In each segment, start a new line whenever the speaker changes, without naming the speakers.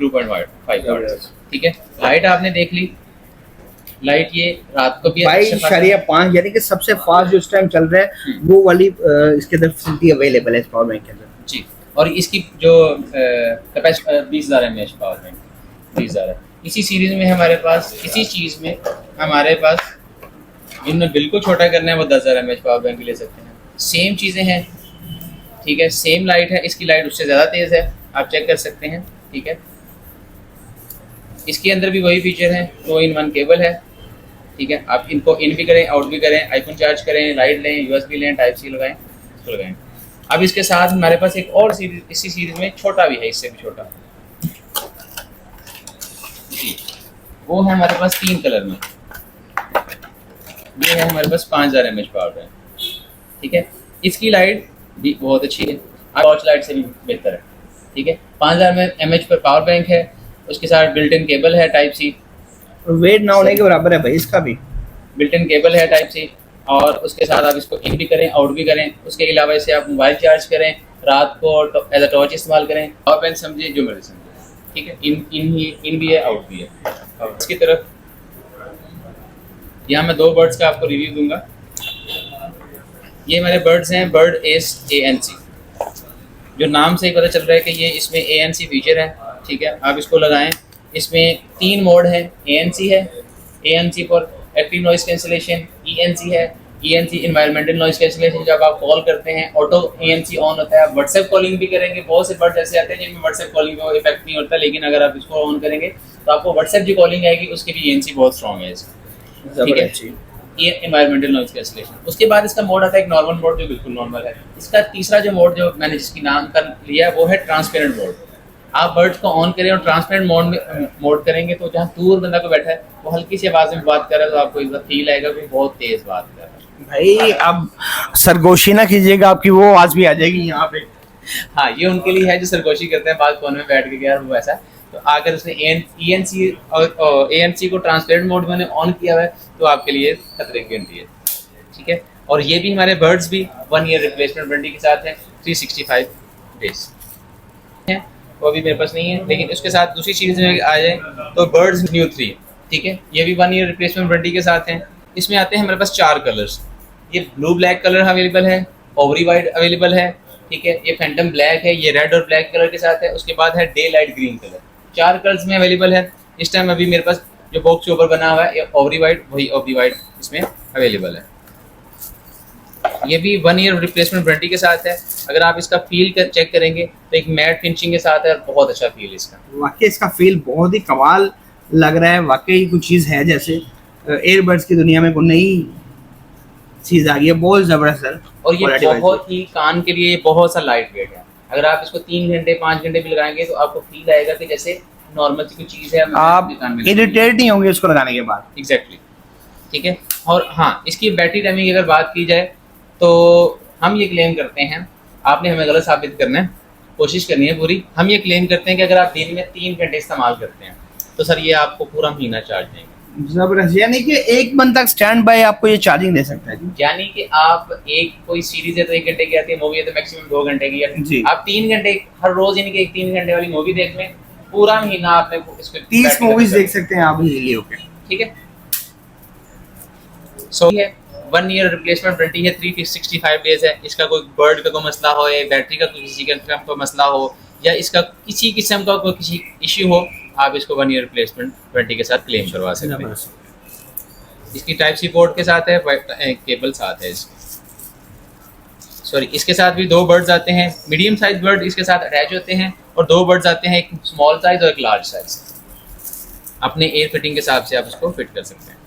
2.5 वाट। ठीक है, लाइट आपने देख ली, लाइट ये रात को भी
भाई शरिया 5 यानी कि सबसे फास्ट जो इस टाइम चल रहा है वो वाली इसके अंदर फैसिलिटी अवेलेबल है इस पावर बैंक के अंदर
जी। और इसकी जो कैपेसिटी 20,000 mAh पावर बैंक 20,000 है। इसी सीरीज में हमारे पास, इसी चीज़ में हमारे पास जिन्होंने बिल्कुल छोटा करना है वो 10,000 mAh पावर बैंक ले सकते हैं। सेम चीज़ें हैं, ठीक है, सेम लाइट है, इसकी लाइट उससे ज़्यादा तेज़ है, आप चेक कर सकते हैं। ठीक है, इसके अंदर भी वही फीचर है, 2-in-1 केबल है। ठीक है, आप इनको इन भी करें, आउट भी करें, आईफोन चार्ज करें, लाइट लें, यूएसबी लें, टाइप सी लगाएं, इसको लगाएं। अब इसके साथ हमारे पास एक और सीरीज, इसी सीरीज में छोटा भी है, इससे भी छोटा जी, वो है हमारे पास 3 कलर में। ये है हमारे पास 5,000 mAh पावर बैंक। ठीक है, इसकी लाइट भी बहुत अच्छी है, टॉर्च लाइट से भी बेहतर है। ठीक है, 5,000 mAh पर पावर बैंक है, उसके साथ बिल्ट इन केबल है टाइप सी,
वेट ना होने के बराबर है भाई इसका भी,
बिल्ट इन केबल है टाइप सी। और उसके साथ आप इसको इन भी करें, आउट भी करें। उसके अलावा इसे आप मोबाइल चार्ज करें, रात को एज अ टॉर्च इस्तेमाल करें, पावर बैंक समझिए, जो मर्जी समझिए। ठीक है, इन भी है, आउट भी है। और इसकी तरफ यहाँ मैं 2 बर्ड्स का आपको रिव्यू दूंगा। ये हमारे बर्ड्स हैं, बर्ड एस ANC, जो नाम से ही पता चल रहा है कि ये इसमें ANC फीचर है। ठीक है, आप इसको लगाएं। इसमें 3 मोड है, ANC है, ANC for active noise cancellation, ENC है, ENC इन्वायरमेंटल नॉइस कैंसिलेशन। जब आप कॉल करते हैं ऑटो ENC ऑन होता है। आप व्हाट्सएप कॉलिंग भी करेंगे, बहुत से बर्ड्स ऐसे आते हैं जिनमें व्हाट्सएप कॉलिंग में वो इफेक्ट नहीं होता, लेकिन अगर आप इसको ऑन करेंगे तो आपको व्हाट्सएप की कॉलिंग आएगी, उसकी भी ENC बहुत स्ट्रॉन्ग है इसका। ठीक है, ये इन्वायरमेंटल नॉइस कैंसिलेशन। उसके बाद इसका मोड आता है एक नॉर्मल मोड, जो बिल्कुल नॉर्मल है। इसका तीसरा जो मोड, जो मैंने जिसकी नाम कर लिया है, वो है ट्रांसपेरेंट मोड। आप बर्ड्स को ऑन करें और ट्रांसपेरेंट मोड करेंगे तो जहाँ दूर बंदा को बैठा है वो हल्की सी आवाज में बात कर रहा है तो आपको इस फील आएगा कि बहुत तेज बात कर रहा है।
भाई अब सरगोशी ना कीजिएगा, आपकी वो आवाज भी आ जाएगी यहाँ पे।
हाँ, ये उनके लिए है जो सरगोशी करते हैं बात फोन में बैठ के, यार वो ऐसा। तो अगर उसने ENC और ANC को ट्रांसपेरेंट मोड में ऑन किया हुआ है तो आपके लिए खतरे की घंटी है। ठीक है, और ये भी हमारे बर्ड्स भी 1 ईयर रिप्लेसमेंट वारंटी के साथ है, 365 डेज है, वो अभी मेरे पास नहीं है। लेकिन उसके साथ दूसरी चीज़ में आ जाए तो बर्ड्स न्यू 3, ठीक है, ये भी 1 ईयर रिप्लेसमेंट वारंटी के साथ हैं। इसमें आते हैं हमारे पास 4 कलर्स। ये ब्लू ब्लैक कलर अवेलेबल है, ओवरी वाइट अवेलेबल है, ठीक है, ये फैंटम ब्लैक है, ये रेड और ब्लैक कलर के साथ है। उसके बाद है day light green colour. 4 colours में अवेलेबल है। इस टाइम अभी मेरे पास जो बॉक्स के ऊपर बना हुआ है ये ओवरी वाइट, वही ओवरी वाइट इसमें अवेलेबल है। ये भी 1 ईयर रिप्लेसमेंट वारंटी के साथ है। अगर आप इसका फील चेक करेंगे तो एक मैट फिनिशिंग के साथ है, बहुत अच्छा फील इसका।
वाकई इसका फील बहुत ही कमाल लग रहा है। वाकई कुछ चीज़ है, जैसे एयरबड्स की दुनिया में कोई नई चीज़ आ गई है, बहुत ज़बरदस्त है।
और ये बहुत ही कान के लिए बहुत सा लाइट वेट है। अगर आप इसको 3 घंटे 5 घंटे भी लगाएंगे तो आपको फील आएगा कि जैसे नॉर्मल सी कोई चीज़ है,
आप इरिटेट नहीं होंगे इसको लगाने के बाद।
एग्जैक्टली, ठीक है। और हाँ, इसकी बैटरी टाइमिंग की अगर बात की जाए तो हम ये क्लेम करते हैं, आपने हमें गलत साबित करना है, कोशिश करनी है पूरी। हम ये क्लेम करते हैं कि अगर आप दिन में 3 घंटे इस्तेमाल करते हैं तो सर ये आपको पूरा महीना चार्ज देंगे।
जबरदस्त, यानी कि 1 मंथ तक स्टैंड बाय आपको ये चार्जिंग दे सकता है।
यानी कि आप एक कोई सीरीज है तो 1 घंटे की आती है, मूवी है तो मैक्सिमम 2 घंटे की है। आप 3 घंटे हर रोज, यानी कि 3 घंटे वाली मूवी देख लें, पूरा महीना आपने इस पे
30 मूवीज देख सकते हैं आप इजीली। ओके,
ठीक है। सो ये 1 ईयर रिप्लेसमेंट वारंटी है, 365 डेज है। इसका कोई बर्ड का कोई मसला हो या बैटरी का किसी किस्म का मसला हो या इसका किसी किस्म का कोई किसी इश्यू हो, आप इसको 1 ईयर रिप्लेसमेंट वारंटी के साथ क्लेम करवा सकते हैं। इसकी टाइप सी पोर्ट के साथ है, केबल साथ है इसकी। सॉरी, इसके साथ भी 2 बर्ड्स आते हैं, मीडियम साइज बर्ड इसके साथ अटैच होते हैं, और 2 बर्ड्स आते हैं, एक स्मॉल साइज और एक लार्ज साइज। अपने एयर फिटिंग के हिसाब से आप इसको फिट कर सकते हैं।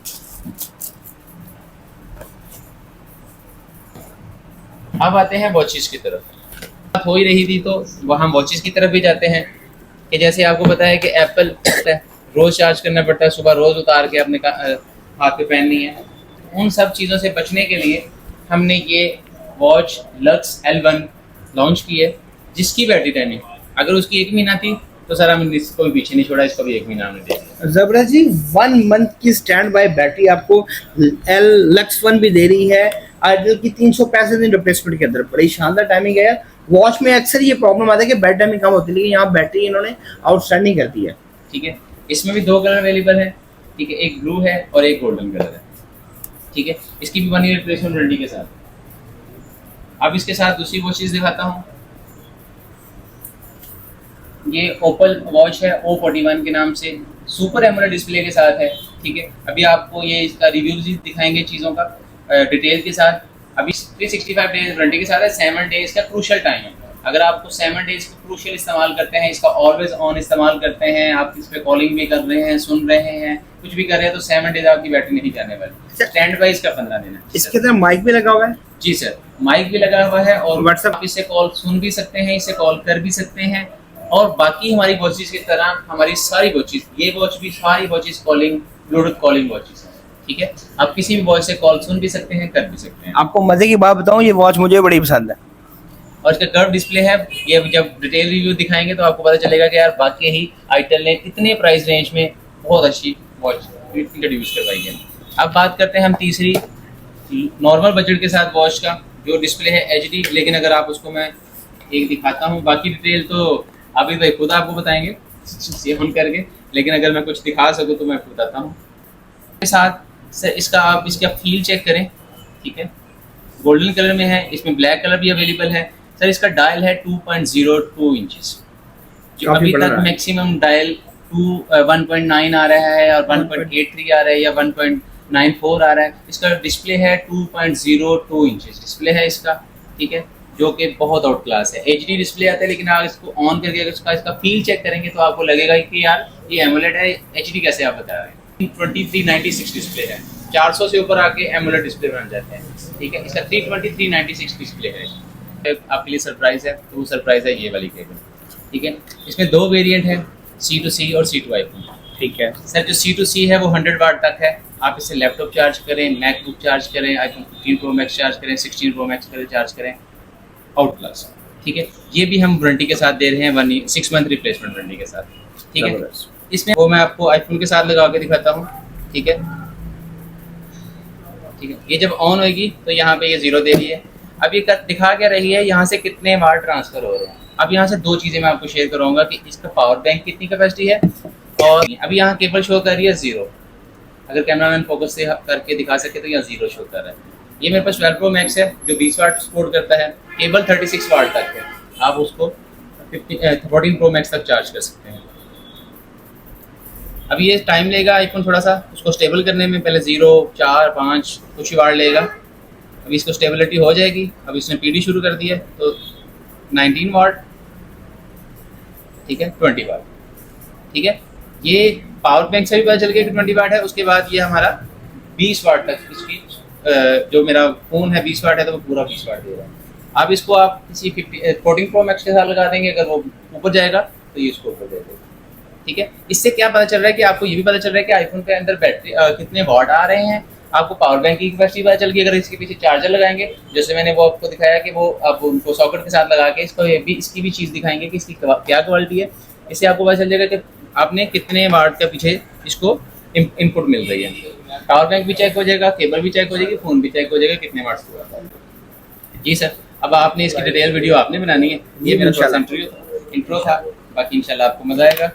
अब आते हैं वॉचेस की तरफ। बात हो ही रही थी तो वहाँ वॉचेस की तरफ भी जाते हैं कि जैसे आपको पता है कि एप्पल रोज़ चार्ज करना पड़ता है, सुबह रोज़ उतार के अपने हाथ पे पहननी है। उन सब चीज़ों से बचने के लिए हमने ये वॉच लक्स L1 लॉन्च की है, जिसकी बैटरी टाइमिंग अगर उसकी 1 महीना थी तो सर हमने इसको भी पीछे नहीं छोड़ा, इसको भी 1 महीना हमने दे दिया।
जबरदस्त जी, 1 मंथ की स्टैंड बाय बैटरी आपको लक्स 1 भी दे रही है। आइडियल की 365 दिन रिप्लेसमेंट के अंदर बड़ी शानदार टाइमिंग है। वॉच में अक्सर ये प्रॉब्लम आता है कि बैटरी टाइमिंग कम होती है, लेकिन यहाँ बैटरी इन्होंने आउटस्टैंडिंग कर दी है।
ठीक है, इसमें भी 2 कलर अवेलेबल है। ठीक है, एक ब्लू है और एक गोल्डन कलर है। ठीक है, इसकी भी 1 ईयर रिप्लेसमेंट वारंटी के साथ। अब इसके साथ दूसरी वॉचेस दिखाता हूँ। ये ओपल वॉच है O41 के नाम से, सुपर एमोलेड डिस्प्ले के साथ है। ठीक है, अभी आपको ये इसका रिव्यूज दिखाएंगे चीज़ों का डिटेल के साथ। अभी 365 डेज वारंटी के साथ है। 7 डेज का क्रूशल टाइम है। अगर आपको 7 डेज का क्रूशल इस्तेमाल करते हैं, इसका ऑलवेज ऑन इस्तेमाल करते हैं, आप इस पे कॉलिंग भी कर रहे हैं, सुन रहे हैं, कुछ भी कर रहे हैं, तो 7 डेज आपकी बैटरी नहीं जाने वाली। स्टैंड बाई इसका 15 दिन है।
इसके अंदर माइक भी लगा हुआ है?
जी सर, माइक भी लगा हुआ है और
व्हाट्सएप,
आप इससे कॉल सुन भी सकते हैं, इससे कॉल कर भी सकते हैं। और बाकी हमारी वॉचेस की तरह हमारी सारी वॉचेस, ये वॉच भी सारी watches calling, Bluetooth calling watches हैं। ठीक है, आप किसी भी वॉच से कॉल सुन भी सकते हैं, कर भी सकते हैं।
आपको मजे की बात बताऊं, ये वॉच मुझे बड़ी पसंद है
और इसका कर्व डिस्प्ले है। ये जब डिटेल रिव्यू दिखाएंगे तो आपको पता चलेगा कि यार बाकी ही आईटेल ने इतने प्राइस रेंज में बहुत अच्छी वॉच इंट्रोड्यूस करवाई है। अब बात करते हैं हम तीसरी नॉर्मल बजट के साथ वॉच का, जो डिस्प्ले है HD, लेकिन अगर आप उसको मैं एक दिखाता हूँ, बाकी डिटेल तो अभी भाई खुद आपको बताएंगे ये ऑन करके, लेकिन अगर मैं कुछ दिखा सकूँ तो मैं बताता हूँ के साथ। सर इसका आप इसका फील चेक करें। ठीक है, गोल्डन कलर में है, इसमें ब्लैक कलर भी अवेलेबल है। सर इसका डायल है 2.02 इंचेस, जो अभी तक मैक्सिमम डायल 1.9 आ रहा है और 1.83 आ रहा है या 1.94 आ रहा है। इसका डिस्प्ले है 2.02 इंचेस डिस्प्ले है इसका। ठीक है, जो कि बहुत आउट क्लास है। HD डिस्प्ले आता है, लेकिन आप इसको ऑन करके अगर इसका फील चेक करेंगे तो आपको लगेगा कि यार ये एमोलेड है, HD कैसे आप बता रहे हैं। 2396 डिस्प्ले है, 400 से ऊपर आके एमोलेड डिस्प्ले बन जाते हैं। ठीक है, इसका 32396 डिस्प्ले है। आपके लिए सरप्राइज है, तो वो सरप्राइज है ये वाली केबल। ठीक है, इसमें 2 वेरिएंट है, C2C और C2I।
ठीक है
सर, जो C2C है वो 100 वाट तक है। आप इससे लैपटॉप चार्ज करें, मैकबुक चार्ज करें, iPhone 15 Pro Max चार्ज करें, 16 Pro Max करें चार्ज करें, आउट क्लास। ठीक है, ये भी हम वारंटी के साथ दे रहे हैं, 6 मंथ रिप्लेसमेंट वारंटी के साथ। ठीक है, इसमें वो मैं आपको आईफोन के साथ लगा के दिखाता हूँ। ठीक है, ठीक है, ये जब ऑन होगी तो यहाँ पे ये 0 दे रही है। अब ये दिखा क्या रही है, यहाँ से कितने वाट ट्रांसफर हो रहे हैं। अब यहाँ से 2 चीज़ें मैं आपको शेयर करूँगा कि इसका पावर बैंक कितनी कैपेसिटी है, और अभी यहाँ केबल शो कर रही है 0। अगर कैमरामैन फोकस से करके दिखा सके तो यहाँ 0 शो कर रहा है। ये मेरे पास 12 Pro Max है जो 20 वाट सपोर्ट करता है, केबल 36 वाट तक है। आप उसको 14 Pro Max तक चार्ज कर सकते हैं। अभी ये टाइम लेगा आईफोन थोड़ा सा उसको स्टेबल करने में, पहले 0, 4, 5 कुछ ही वाट लेगा। अभी इसको स्टेबिलिटी हो जाएगी। अब इसने PD शुरू कर दिया तो 19 वाट, ठीक है, 20 वाट। ठीक है, ये पावर बैंक से भी पता चल गया कि 20 वाट है। उसके बाद ये हमारा 20 वाट तक इसकी जो मेरा फ़ोन है 20 वाट है तो वो पूरा 20 वाट दे रहा है। अब इसको आप किसी 14 Pro Max के साथ लगा देंगे, अगर वो ऊपर जाएगा तो ये इसको ऊपर दे देगा। ठीक है, इससे क्या पता चल रहा है कि आपको ये भी पता चल रहा है कि आईफोन के अंदर बैटरी कितने वाट आ रहे हैं। आपको पावर बैंक की कैपेसिटी पता चल गई। अगर इसके पीछे चार्जर लगाएंगे, जैसे मैंने वो आपको दिखाया कि वो आप उनको सॉकेट के साथ लगा के इसकी भी चीज़ दिखाएंगे कि इसकी क्या क्वालिटी है। इससे आपको पता चल जाएगा कि आपने कितने वाट के पीछे इसको इनपुट मिल रही है। पावर बैंक भी चेक हो जाएगा, केबल भी चेक हो जाएगी, फ़ोन भी चेक हो जाएगा कितने वाट्स हुआ। जी सर, अब आपने इसकी डिटेल वीडियो आपने बनानी है। ये मेरा थोड़ा इंट्रो था, बाकी इंशाल्लाह आपको मज़ा आएगा।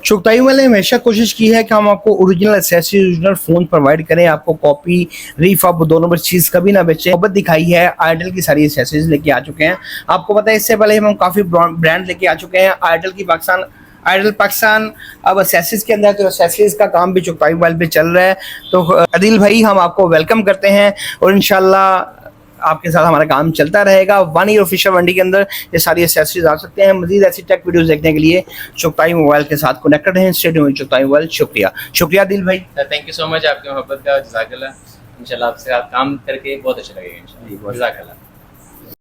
शुक्ताई वाले हमेशा कोशिश की है कि हम आपको original accessories, original phone provide करें, आपको कॉपी रीफब 2 नंबर चीज़ कभी ना बेचें। मोहब्बत दिखाई है, आइडल की सारी एक्सेसरीज लेके आ चुके हैं। आपको पता है इससे पहले हम काफ़ी ब्रांड लेके आ चुके हैं। आइडल पाकिस्तान अब एक्सेसरीज के अंदर, तो एक्सेसरीज का काम भी चुगताई मोबाइल पे चल रहा है। तो अदिल भाई, हम आपको वेलकम करते हैं और इंशाल्लाह आपके साथ हमारा काम चलता रहेगा। 1 ईयर ऑफिशियल वंडी के अंदर ये सारी एक्सेसरीज आ सकते हैं। मजीद ऐसी टेक वीडियोस देखने के लिए चुगताई मोबाइल के साथ कनेक्टेड हैं। Stay tuned Chughtai mobile. शुक्रिया दिल भाई,
थैंक यू सो मच आपकी मोहब्बत का। जज़ाकल्लाह। इंशाल्लाह आपसे काम करके बहुत अच्छा लगेगा इंशाल्लाह। जज़ाकल्लाह।